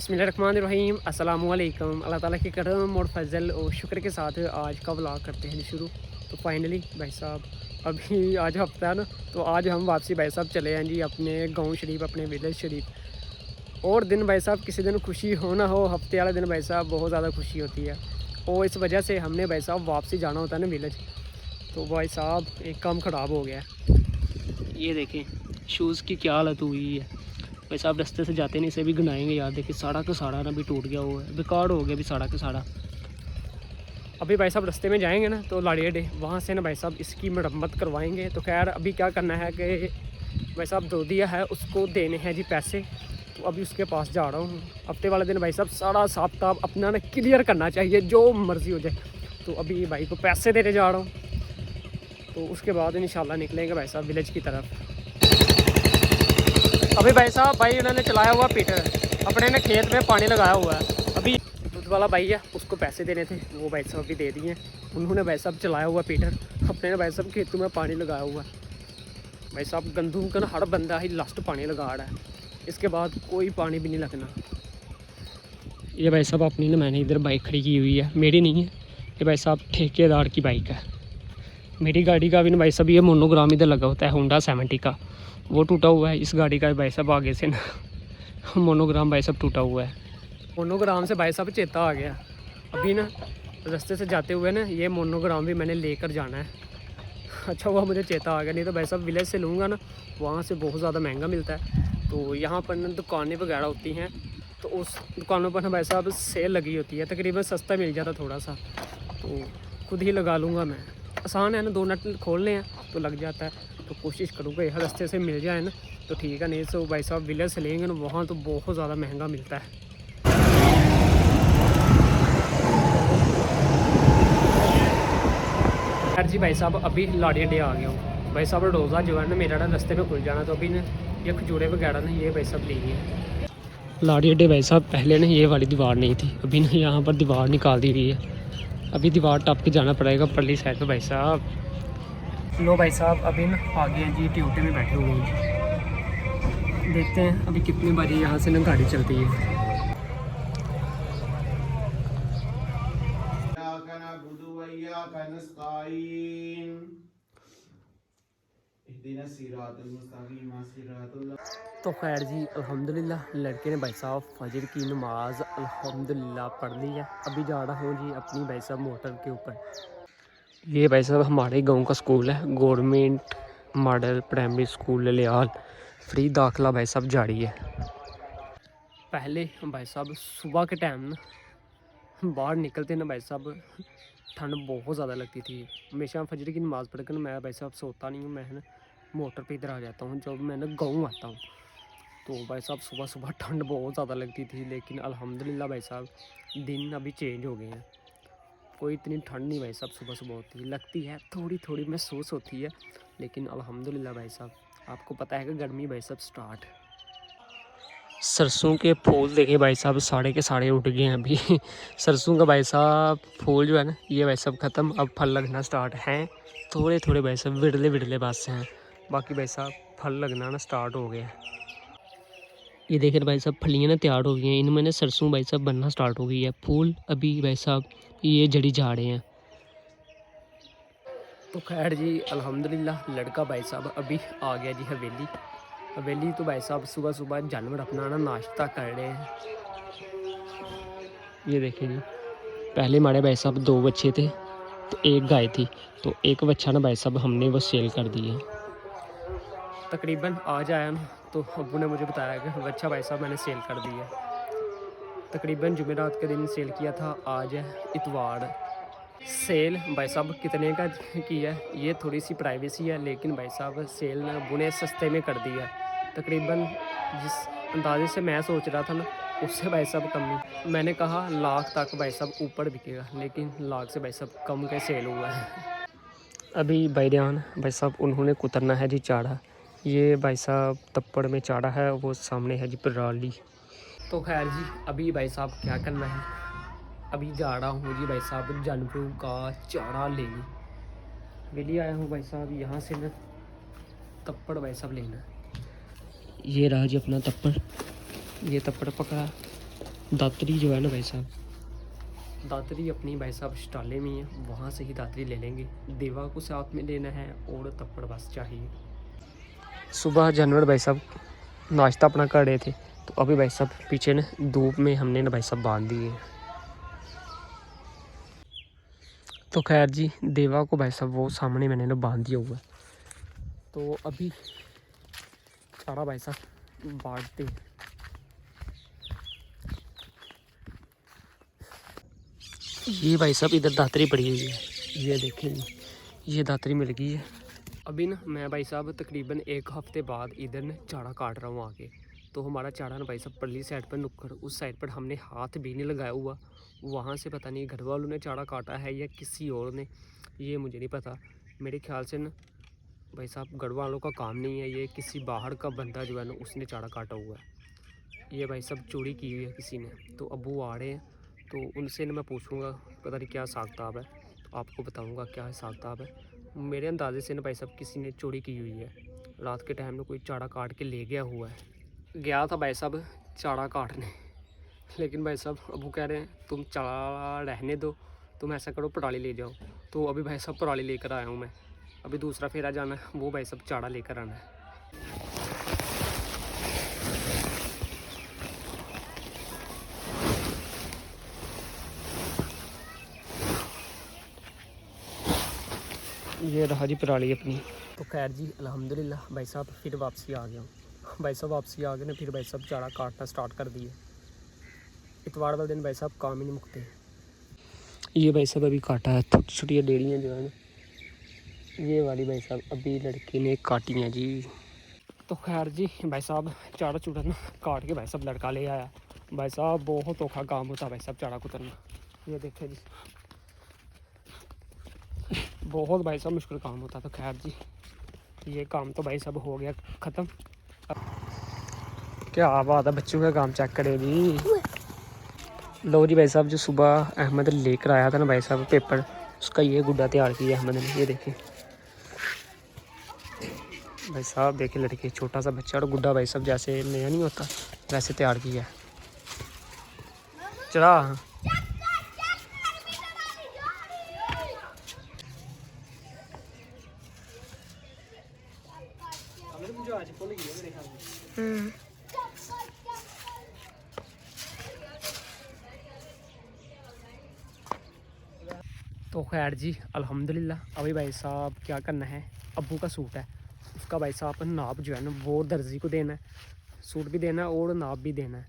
बिस्मिल्लाहिर्रहमानिर्रहीम अस्सलामुअलैकुम। अल्लाह ताला के करम और फजल और शुक्र के साथ आज का व्लॉग करते हैं शुरू। तो फाइनली भाई साहब अभी आज हफ्ता है ना, तो आज हम वापसी भाई साहब चले हैं जी अपने गांव शरीफ, अपने विलेज शरीफ। और दिन भाई साहब किसी दिन खुशी हो ना हो, हफ्ते वाले दिन भाई साहब बहुत ज़्यादा खुशी होती है। और इस वजह से हमने भाई साहब वापसी जाना होता है ना विलेज। तो भाई साहब एक काम ख़राब हो गया है, ये देखें शूज़ की क्या हालत हुई है। भाई साहब रास्ते से जाते नहीं, इसे भी गनाएंगे यार। देखिए साड़ा का साड़ा ना भी टूट गया हुआ है, बेकार हो गया भी साड़ा का साड़ा। अभी भाई साहब रास्ते में जाएंगे ना तो लाड़िया डे, वहाँ से ना भाई साहब इसकी मरम्मत करवाएंगे। तो खैर अभी क्या करना है कि भाई साहब दो दिया है, उसको देने हैं जी पैसे। तो अभी उसके पास जा रहा हूँ। हफ्ते वाले दिन भाई साहब सारा हिसाब किताब अपना ना क्लियर करना चाहिए, जो मर्ज़ी हो जाए। तो अभी भाई को पैसे देने जा रहा हूँ, तो उसके बाद इंशाल्लाह निकलेंगे भाई साहब विलेज की तरफ। अभी भाई साहब भाई उन्होंने चलाया हुआ पीटर, अपने ने खेत में पानी लगाया हुआ है। अभी दूध वाला भाई है, उसको पैसे देने थे, वो भाई साहब भी दे दिए। उन्होंने भाई साहब चलाया हुआ पीटर, अपने ने भाई साहब खेतों में पानी लगाया हुआ है। भाई साहब गंदू का हर बंदा ही लास्ट पानी लगा रहा है, इसके बाद कोई पानी भी नहीं लगना। ये भाई साहब अपनी ना मैंने इधर बाइक खड़ी की हुई है, मेरी नहीं है, ये भाई साहब ठेकेदार की बाइक है। मेरी गाड़ी का भी ना भाई साहब ये मोनोग्राम इधर लगा होता है, होंडा 70 का, वो टूटा हुआ है। इस गाड़ी का भाई साहब आगे से ना मोनोग्राम भाई साहब टूटा हुआ है। मोनोग्राम से भाई साहब चेता आ गया, अभी ना रास्ते से जाते हुए ना ये मोनोग्राम भी मैंने लेकर जाना है। अच्छा हुआ मुझे चेता आ गया, नहीं तो भाई साहब विलेज से लूँगा ना, वहाँ से बहुत ज़्यादा महंगा मिलता है। तो यहाँ पर ना दुकानें वगैरह होती हैं, तो उस दुकानों पर ना भाई साहब सेल लगी होती है, तकरीबन सस्ता मिल जाता थोड़ा सा। तो खुद ही लगा लूँगा मैं, आसान है ना, 2 नट खोलने हैं तो लग जाता है। तो कोशिश करूँगा यह रास्ते से मिल जाए ना तो ठीक है, नहीं तो भाई साहब विलेज से लेंगे ना, वहाँ तो बहुत ज़्यादा महंगा मिलता है। यार जी भाई साहब अभी लाड़िया डे आ गया हूँ। भाई साहब रोज़ा जो है ना मेरा ना रास्ते में खुल जाना, तो अभी ना ये खजूरें वगैरह ना ये भाई साहब लेंगे। लाड़िया डे भाई साहब पहले ना ये वाली दीवार नहीं थी, अभी ना यहाँ पर दीवार निकाल दी गई है। अभी दीवार टप के जाना पड़ेगा परली साइड पे भाई साहब। लो भाई साहब अभी ना आगे हैं जी, ड्यूटी में बैठे हुए हैं। देखते हैं अभी कितनी बजे यहाँ से ना गाड़ी चलती है। तो खैर जी अल्हम्दुलिल्लाह लड़के ने भाई साहब फजर की नमाज अल्हम्दुलिल्लाह पढ़ ली है। अभी जा रहा हूँ जी अपनी भाई साहब मोटर के ऊपर। ये भाई साहब हमारे गांव का स्कूल है, government model primary school Laliyal. Free दाखिला भाई साहब जारी है। पहले भाई साहब सुबह के टाइम ना बाहर निकलते ना भाई साहब ठंड बहुत ज़्यादा लगती थी। हमेशा फजर की नमाज़ पढ़कर मैं भाई साहब सोता नहीं हूँ, मैं ना मोटर पे इधर आ जाता हूँ जब मैं ना गाँव आता हूँ। तो भाई साहब सुबह सुबह ठंड बहुत ज़्यादा लगती थी, लेकिन अल्हम्दुलिल्लाह भाई साहब दिन अभी चेंज हो गए हैं। कोई इतनी ठंड नहीं भाई साहब सुबह सुबह होती, लगती है थोड़ी थोड़ी महसूस होती है, लेकिन अल्हम्दुलिल्लाह भाई साहब आपको पता है कि गर्मी भाई साहब स्टार्ट। सरसों के फूल देखे भाई साहब साढ़े के साढ़े उठ गए हैं अभी सरसों का भाई साहब फूल जो है ना ये भाई साहब ख़त्म, अब फल लगना स्टार्ट हैं। थोड़े थोड़े भाई साहब विरले विरले बस हैं, बाकी भाई साहब फल लगना ना स्टार्ट हो गया है। ये देखें भाई साहब फलियाँ ना तैयार हो गई हैं, इनमें ना सरसों भाई साहब बनना स्टार्ट हो गई है। फूल अभी भाई साहब ये जड़ी झाड़े हैं। तो खैर जी अल्हम्दुलिल्लाह लड़का भाई साहब अभी आ गया जी हवेली। हवेली तो भाई साहब सुबह सुबह जानवर अपना ना नाश्ता कर रहे हैं। ये देखें जी पहले हमारे भाई साहब 2 बच्चे थे तो एक गाय थी, तो एक बच्चा ना भाई साहब हमने वो सेल कर दिया। तकरीबन आज आया ना तो अब्बू ने मुझे बताया कि बच्चा भाई साहब मैंने सेल कर दिया। तकरीबन जुमेरात के दिन सेल किया था, आज है इतवार। सेल भाई साहब कितने का की है ये थोड़ी सी प्राइवेसी है, लेकिन भाई साहब सेल ने अब्बू ने सस्ते में कर दिया। तकरीबन जिस अंदाजे से मैं सोच रहा था ना उससे भाई साहब कम नहीं। मैंने कहा लाख तक भाई साहब ऊपर बिकेगा, लेकिन लाख से भाई साहब कम के सेल हुआ है। अभी बैरियान भाई साहब उन्होंने कुतरना है जी चाड़ा। ये भाई साहब तप्पड़ में चाड़ा है, वो सामने है जी पराली। तो खैर जी अभी भाई साहब क्या करना है, अभी जा रहा हूँ जी भाई साहब जानवरों का चारा लेने। वेली आया हूँ भाई साहब यहाँ से ना तप्पड़ भाई साहब लेना। ये रहा जी अपना तप्पड़, ये तप्पड़ पकड़ा, दातरी जो है ना भाई साहब, दातरी अपनी भाई साहब स्टाले में है, वहाँ से ही दातरी ले लेंगे। देवा को साथ में लेना है और तप्पड़ बस चाहिए। सुबह जानवर भाई साहब नाश्ता अपना कर रहे थे, तो अभी भाई साहब पीछे ना धूप में हमने ना भाई साहब बांध दिए। तो खैर जी, देवा को भाई साहब वो सामने मैंने ना बांध दिया हुआ है। तो अभी चारा भाई साहब बांटते। ये भाई साहब इधर दातरी पड़ी हुई है, ये देखें, ये दातरी मिल गई है। अभी ना मैं भाई साहब तकरीबन 1 हफ्ते बाद इधर ना चारा काट रहा हूँ आके। तो हमारा चारा ना भाई साहब परली साइड पर नुक्कड़, उस साइड पर हमने हाथ भी नहीं लगाया हुआ। वहाँ से पता नहीं घर वालों ने चारा काटा है या किसी और ने, ये मुझे नहीं पता। मेरे ख्याल से ना भाई साहब घर वालों का काम नहीं है, ये किसी बाहर का बंदा जो है ना उसने चारा काटा हुआ है। ये भाई साहब चोरी की हुई है किसी ने। तो अब वो आ रहे हैं, तो उनसे ना मैं पूछूंगा पता नहीं क्या हिसाब किताब है, तो आपको बताऊंगा क्या हिसाब किताब है। मेरे अंदाजे से ना भाई साहब किसी ने चोरी की हुई है। रात के टाइम में कोई चारा काट के ले गया हुआ है। गया था भाई साहब चारा काटने, लेकिन भाई साहब अब वो कह रहे हैं तुम चारा रहने दो, तुम ऐसा करो पराली ले जाओ। तो अभी भाई साहब पराली लेकर आया हूँ मैं। अभी दूसरा फेरा जाना है, वो भाई साहब चारा लेकर आना है। ये रहा जी पराली अपनी। तो खैर जी अल्हम्दुलिल्लाह भाई साहब फिर वापसी आ गया हूँ। भाई साहब वापसी आ गए ना, फिर भाई साहब चारा काटना स्टार्ट कर दिए। इतवार वाले दिन भाई साहब काम ही नहीं मुकते। ये भाई साहब अभी काटा है, छोटी छोटी डेड़ियाँ जो है ना, ये वाली भाई साहब अभी लड़के ने काटी हैं जी। तो खैर जी भाई साहब चारा चूड़ा ना काट के भाई साहब लड़का ले आया। भाई साहब बहुत औखा काम होता है भाई साहब चारा कुतरना। ये देखे जी, बहुत भाई साहब मुश्किल काम होता। तो खैर जी ये काम तो भाई साहब हो गया ख़त्म। क्या बात है, बच्चों का काम चेक करे जी। लो जी भाई साहब, जो सुबह अहमद लेकर आया था ना भाई साहब पेपर, उसका ये गुड्डा तैयार किया अहमद ने। ये देखें भाई साहब, देखे लड़के छोटा सा बच्चा और गुड्डा भाई साहब जैसे नया नहीं होता वैसे तैयार किया है। चला तो खैर जी अल्हम्दुलिल्लाह अभी भाई साहब क्या करना है, अब्बू का सूट है, उसका भाई साहब नाप जो है ना वो दर्जी को देना है। सूट भी देना है और नाप भी देना है।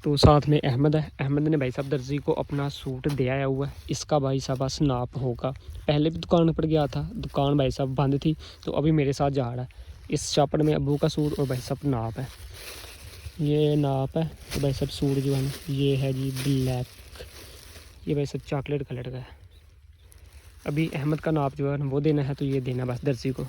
तो साथ में अहमद है, अहमद ने भाई साहब दर्जी को अपना सूट दे आया हुआ है। इसका भाई साहब बस नाप होगा। पहले भी दुकान पर गया था, दुकान भाई साहब बंद थी, तो अभी मेरे साथ जा रहा है। इस चापड़ में अब्बू का सूट और भाई साहब नाप है, ये नाप है। तो भाई साहब सूट जो है ना ये है जी ब्लैक, ये भाई साहब चॉकलेट कलर का है। अभी अहमद का नाप जो है वो देना है, तो ये देना बस दर्जी को।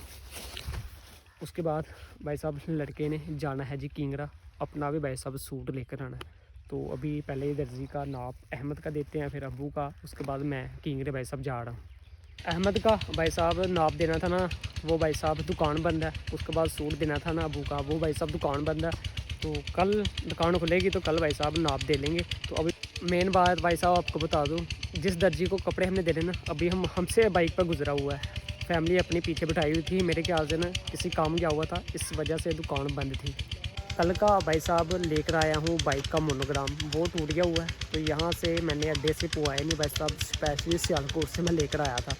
उसके बाद भाई साहब लड़के ने जाना है जी किंगरा, अपना भी भाई साहब सूट लेकर आना है। तो अभी पहले दर्जी का नाप अहमद का देते हैं, फिर अब्बू का, उसके बाद मैं किंगरे भाई साहब जा रहा हूँ। अहमद का भाई साहब नाप देना था ना, वो भाई साहब दुकान बंद है। उसके बाद सूट देना था ना अब्बू का, वो भाई साहब दुकान बंद है। तो कल दुकान खुलेगी तो कल भाई साहब नाप दे लेंगे। तो अभी मेन बात भाई साहब आपको बता दूँ, जिस दर्जी को कपड़े हमने देने ना, अभी हमसे बाइक पर गुजरा हुआ है। फैमिली अपने पीछे बिठाई हुई थी, मेरे ख्याल से ना किसी काम गया हुआ था, इस वजह से दुकान बंद थी। कल का भाई साहब लेकर आया हूँ बाइक का मोनोग्राम, वो टूट गया हुआ है। तो यहाँ से मैंने अड्डे से पुआया नहीं भाई साहब, स्पेशली सियालकोट से मैं लेकर आया था।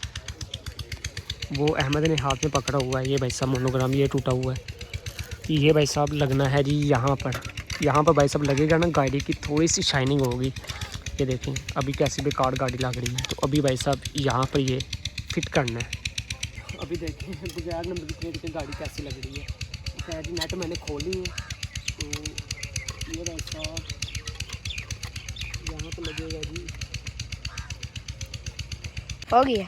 वो अहमद ने हाथ में पकड़ा हुआ है, ये भाई साहब मोनोग्राम ये टूटा हुआ है। ये भाई साहब लगना है जी यहाँ पर भाई साहब लगेगा ना, गाड़ी की थोड़ी सी शाइनिंग होगी। ये देखें अभी कैसी बेकार गाड़ी लग रही है। तो अभी भाई साहब यहाँ पर ये फिट करना है। अभी देखें बगैर नंबर प्लेट की गाड़ी कैसी लग रही है। खैर जी नेट मैंने खोली है, तो ये भाई साहब यहाँ पर लगेगा जी, हो गया।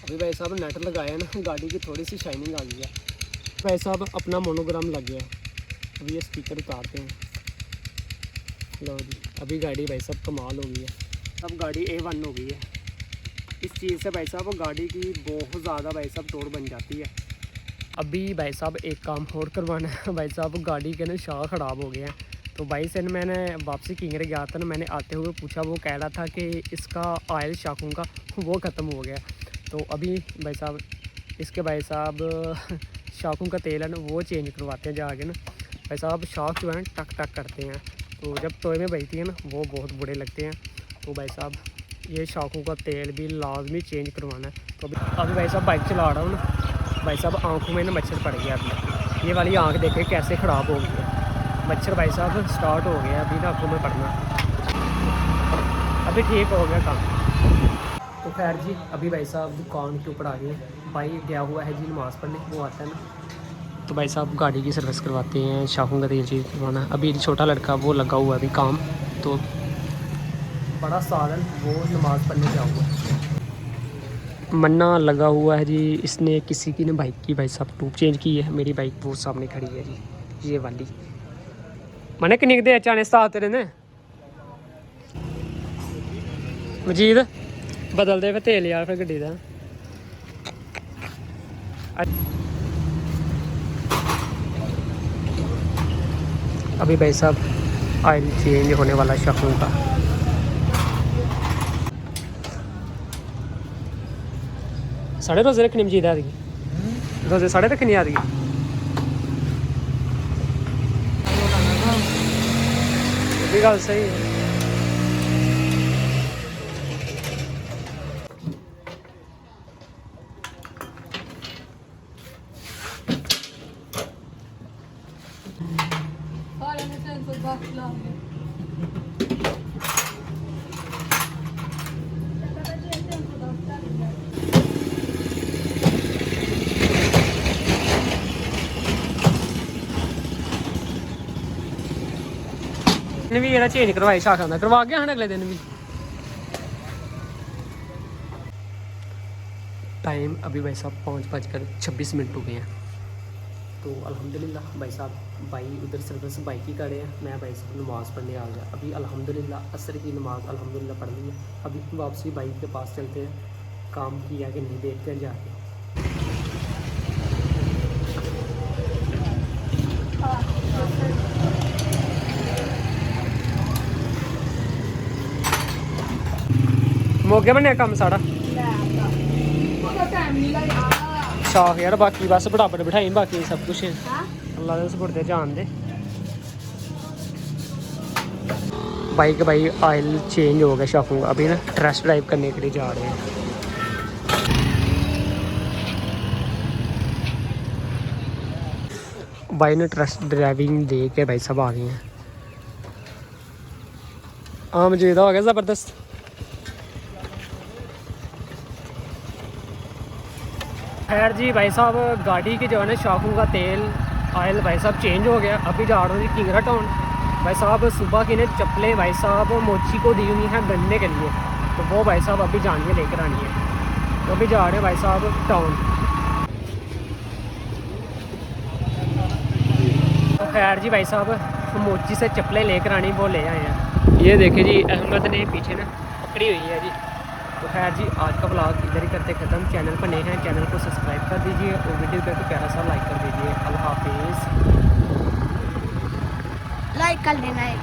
अभी भाई साहब नेट लगाया ना, गाड़ी की थोड़ी सी शाइनिंग आ गई है। भाई साहब अपना मोनोग्राम लग गया है। अभी ये स्पीकर उतारते हैं। लो जी अभी गाड़ी भाई साहब कमाल हो गई है। अब गाड़ी A1 हो गई है। इस चीज़ से भाई साहब गाड़ी की बहुत ज़्यादा भाई साहब तोड़ बन जाती है। अभी भाई साहब एक काम और करवाना है। भाई साहब गाड़ी के ना शाह ख़राब हो गया है, तो भाई से मैंने वापसी किंगरे गया था ना, मैंने आते हुए पूछा, वो कह रहा था कि इसका ऑयल शाखों का वो ख़त्म हो गया। तो अभी भाई साहब इसके भाई साहब शाखों का तेल है ना वो चेंज करवाते हैं जाके ना। भाई साहब शाख जो है ना टक टक करते हैं, तो जब टोए में बजती है ना वो बहुत बुरे लगते हैं। तो भाई साहब ये शाखों का तेल भी लाजमी चेंज करवाना है। तो अभी भाई साहब बाइक चला रहा हूँ ना, भाई साहब आँखों में ना मच्छर पड़ गया। अभी ये वाली आँख देखे कैसे ख़राब हो गई है, मच्छर भाई साहब स्टार्ट हो गया अभी ना आँखों में पड़ना। अभी ठीक हो गया काम। तो खैर जी अभी भाई साहब दुकान के ऊपर आ गए हैं, भाई गया हुआ है जी नमाज़ पढ़ने, वो आता है ना। तो भाई साहब गाड़ी की सर्विस करवाते हैं, शाखों का तेल चेंज करवाना है। अभी छोटा लड़का वो लगा हुआ है अभी काम, तो बड़ा सालन वो नमाज़ पढ़ने गया हुआ है। मन्ना लगा हुआ है जी, इसने किसी की ना बाइक की भाई साहब ट्यूब चेंज की है। मेरी बाइक वो सामने खड़ी है जी, ये वाली। मैंने किन्नी दे चाने साथ तेरे ने मजीद बदल दे फिर तेल यार फिर गड्डी दा। अभी भाई साहब ऑयल चेंज होने वाला शाखों का। साढ़े रोज़े रखनी मजीद आदि रोज़े साढ़े रखनी आदि ये गल सही है। भी ये चेंज करवाई शाखा का करवा गया अगले दिन भी। टाइम अभी भाई साहब 5:26 हो गए हैं। तो अल्हम्दुलिल्लाह भाई साहब भाई उधर सर्विस बाइक ही करे हैं, मैं भाई साहब नमाज़ पढ़ने आ गया। अभी अल्हम्दुलिल्लाह असर की नमाज़ अल्हम्दुलिल्लाह पढ़ ली है। अभी वापसी बाइक के पास चलते हैं, काम किया कि नहीं देखते हैं जाके। मोगे बनया कम साढ़ा शाख यार, बाकी बस बराबर बिठाई, बाकी सब कुछ अल्लाह दे सुपुर्द जान दे। बाइक भाई ऑयल चेंज हो गया शाखों का, अभी ना टेस्ट ड्राइव करने के लिए जा रहे हैं। भाई ने टेस्ट ड्राइविंग दे के भाई सब आ गए हैं। हाँ मजीदा हो गया ज़बरदस्त। खैर जी भाई साहब गाड़ी के जो है ना शाखों का तेल ऑयल भाई साहब चेंज हो गया। अभी जा रहा हूँ जी किंगरा टाउन। भाई साहब सुबह की ने चप्पलें भाई साहब मोची को दी हुई हैं बनने के लिए, तो वो भाई साहब अभी जानी है लेकर आनी है। तो अभी जा रहे हैं भाई साहब टाउन। तो खैर जी भाई साहब मोची से चप्पलें लेकर आनी वो ले आए हैं। ये देखे जी अहमद ने पीछे ना पकड़ी हुई है जी। तो खैर जी आज का ब्लॉग इधर ही करते ख़त्म। चैनल पर नए हैं चैनल को सब्सक्राइब कर दीजिए और वीडियो को प्यारा सा लाइक कर दीजिए। अल्लाह हाफिज़। लाइक कर देना है।